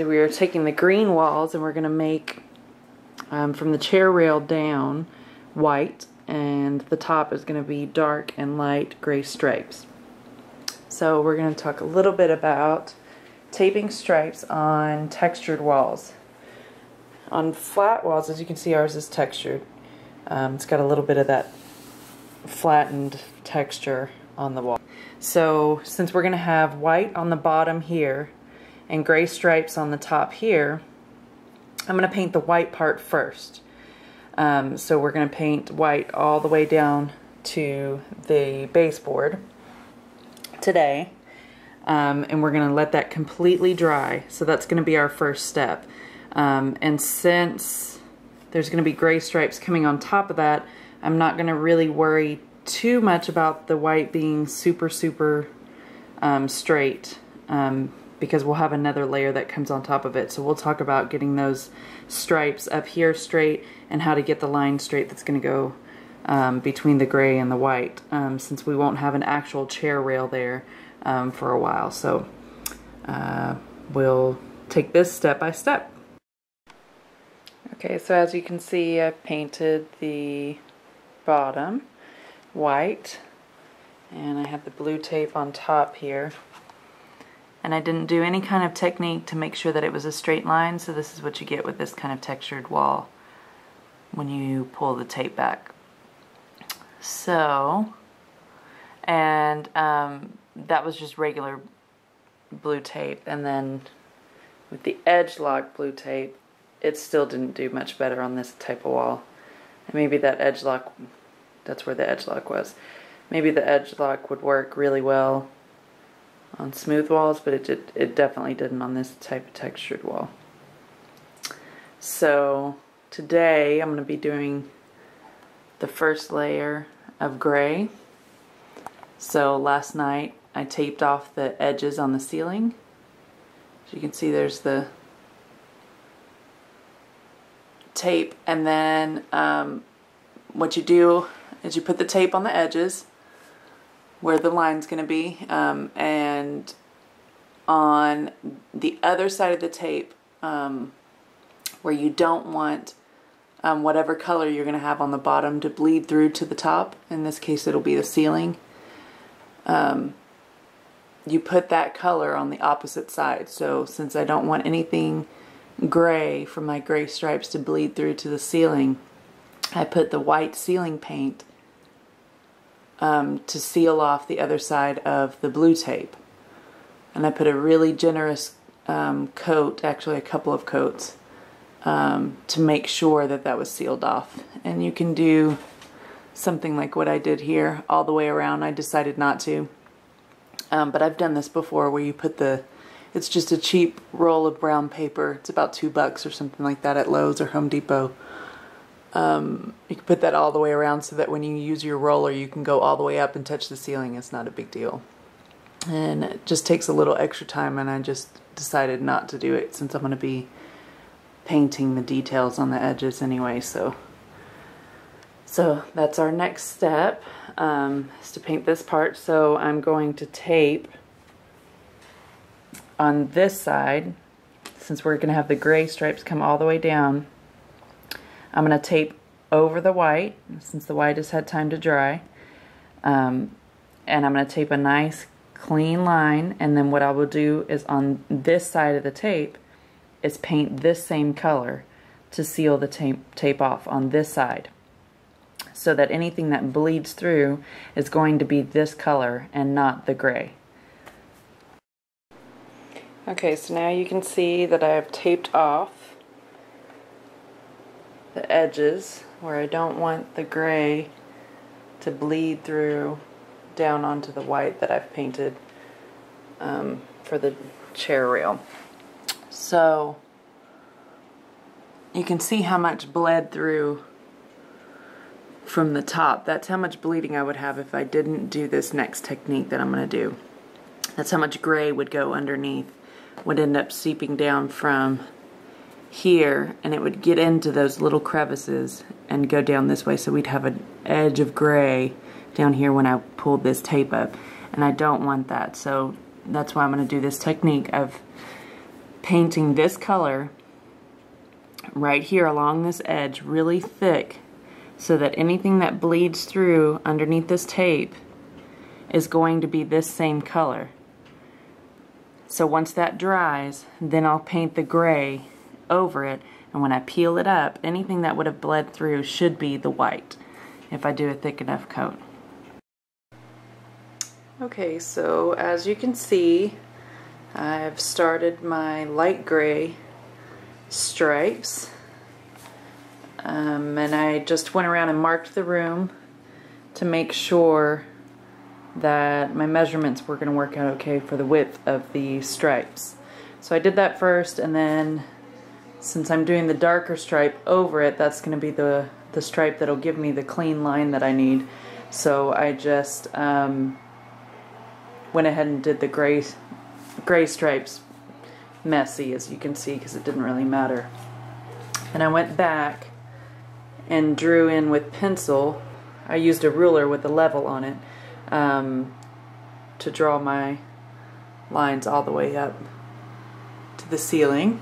we are taking the green walls and we're going to make from the chair rail down white, and the top is going to be dark and light gray stripes. So we're going to talk a little bit about taping stripes on textured walls. On flat walls, as you can see, ours is textured. It's got a little bit of that flattened texture on the wall. So since we're going to have white on the bottom here and gray stripes on the top here, I'm going to paint the white part first. So we're going to paint white all the way down to the baseboard today, and we're going to let that completely dry. So that's going to be our first step. And since there's going to be gray stripes coming on top of that, I'm not going to really worry too much about the white being super straight, because we'll have another layer that comes on top of it. So we'll talk about getting those stripes up here straight and how to get the line straight that's going to go between the gray and the white, since we won't have an actual chair rail there for a while. So we'll take this step by step. Okay, so as you can see, I've painted the bottom white, and I have the blue tape on top here. And I didn't do any kind of technique to make sure that it was a straight line, so this is what you get with this kind of textured wall when you pull the tape back. So, and that was just regular blue tape, and then with the edge lock blue tape, it still didn't do much better on this type of wall. And maybe that edge lock, that's where the edge lock was. Maybe the edge lock would work really well on smooth walls, but it definitely didn't on this type of textured wall. So today I'm going to be doing the first layer of gray. So last night I taped off the edges on the ceiling. As you can see, there's the tape, and then what you do is you put the tape on the edges where the line's going to be, and on the other side of the tape, where you don't want whatever color you're going to have on the bottom to bleed through to the top, in this case it'll be the ceiling, you put that color on the opposite side. So since I don't want anything gray from my gray stripes to bleed through to the ceiling, I put the white ceiling paint to seal off the other side of the blue tape. And I put a really generous coat, actually a couple of coats, to make sure that that was sealed off. And you can do something like what I did here all the way around. I decided not to. But I've done this before, where you put it's just a cheap roll of brown paper. It's about $2 or something like that at Lowe's or Home Depot. You can put that all the way around so that when you use your roller, you can go all the way up and touch the ceiling. It's not a big deal. And it just takes a little extra time, and I just decided not to do it since I'm going to be painting the details on the edges anyway. So that's our next step, is to paint this part. So I'm going to tape on this side, since we're going to have the gray stripes come all the way down. I'm going to tape over the white, since the white has had time to dry, and I'm going to tape a nice clean line, and then what I will do is on this side of the tape is paint this same color to seal the tape off on this side, so that anything that bleeds through is going to be this color and not the gray. Okay, so now you can see that I have taped off the edges where I don't want the gray to bleed through down onto the white that I've painted for the chair rail. So you can see how much bled through from the top. That's how much bleeding I would have if I didn't do this next technique that I'm going to do. That's how much gray would go underneath, would end up seeping down from here, and it would get into those little crevices and go down this way, so we'd have an edge of gray down here when I pulled this tape up, and I don't want that. So that's why I'm going to do this technique of painting this color right here along this edge really thick so that anything that bleeds through underneath this tape is going to be this same color. So once that dries, then I'll paint the gray over it, and when I peel it up, anything that would have bled through should be the white if I do a thick enough coat. Okay, so as you can see, I've started my light gray stripes, and I just went around and marked the room to make sure that my measurements were going to work out okay for the width of the stripes. So I did that first, and then since I'm doing the darker stripe over it, that's going to be the stripe that'll give me the clean line that I need. So I just went ahead and did the gray stripes messy, as you can see, because it didn't really matter. And I went back and drew in with pencil. I used a ruler with a level on it to draw my lines all the way up to the ceiling,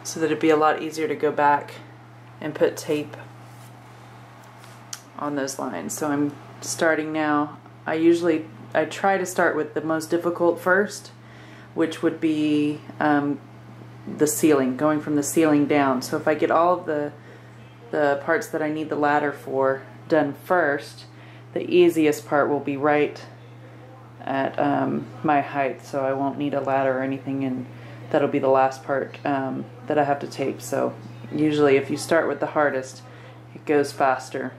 so that it'd be a lot easier to go back and put tape on those lines. So I'm starting now. I try to start with the most difficult first, which would be the ceiling, going from the ceiling down. So if I get all of the parts that I need the ladder for done first, the easiest part will be right at my height, so I won't need a ladder or anything, and that'll be the last part that I have to tape. So usually if you start with the hardest, it goes faster,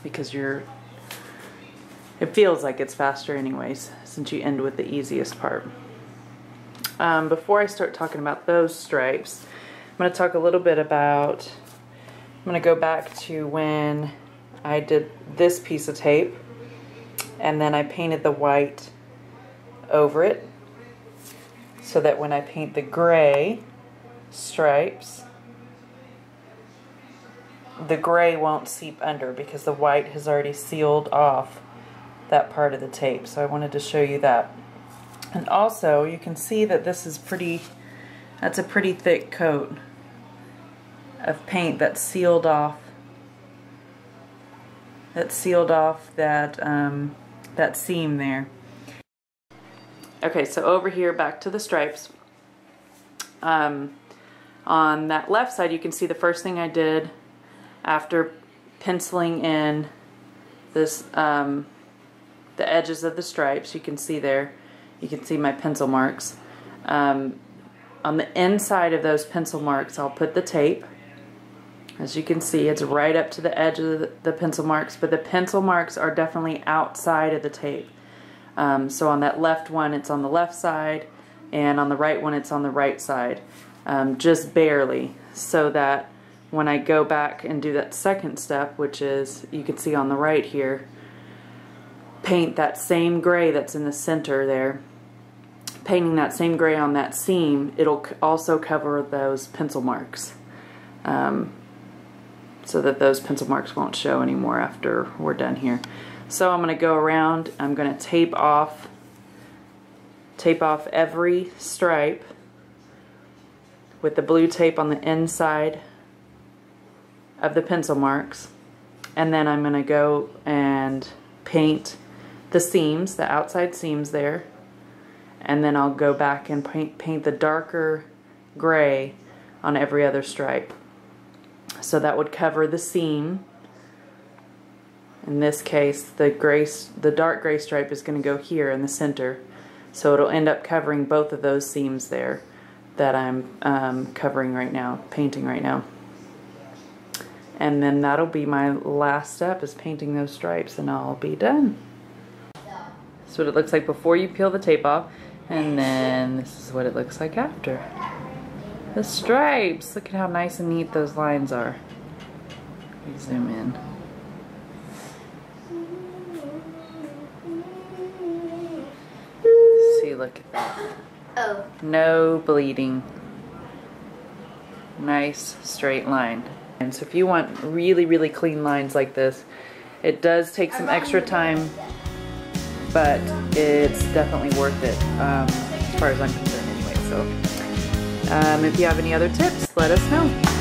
because it feels like it's faster anyways, since you end with the easiest part. Before I start talking about those stripes, I'm going to talk a little bit about, I'm going to go back to when I did this piece of tape, and then I painted the white over it, so that when I paint the gray stripes, the gray won't seep under, because the white has already sealed off that part of the tape. So I wanted to show you that. And also you can see that this is that's a pretty thick coat of paint that sealed off that seam there. Okay, so over here, back to the stripes. On that left side, you can see the first thing I did after penciling in this the edges of the stripes. You can see there, you can see my pencil marks. On the inside of those pencil marks, I'll put the tape. As you can see, it's right up to the edge of the pencil marks, but the pencil marks are definitely outside of the tape. So on that left one, it's on the left side, and on the right one, it's on the right side, just barely, so that when I go back and do that second step, which is, you can see on the right here, paint that same gray that's in the center there, painting that same gray on that seam, it'll also cover those pencil marks, so that those pencil marks won't show anymore after we're done here. So I'm going to go around, I'm going to tape off every stripe with the blue tape on the inside of the pencil marks, and then I'm going to go and paint the seams, the outside seams there, and then I'll go back and paint the darker gray on every other stripe. So that would cover the seam. In this case, the dark gray stripe is going to go here in the center, so it'll end up covering both of those seams there that I'm covering right now, painting right now. And then that'll be my last step, is painting those stripes, and I'll be done. That's what it looks like before you peel the tape off, and then this is what it looks like after. The stripes! Look at how nice and neat those lines are. Let me zoom in. See, look at that. Oh. No bleeding. Nice straight line. And so if you want really, really clean lines like this, it does take some extra time, but it's definitely worth it, as far as I'm concerned anyway. So If you have any other tips, let us know.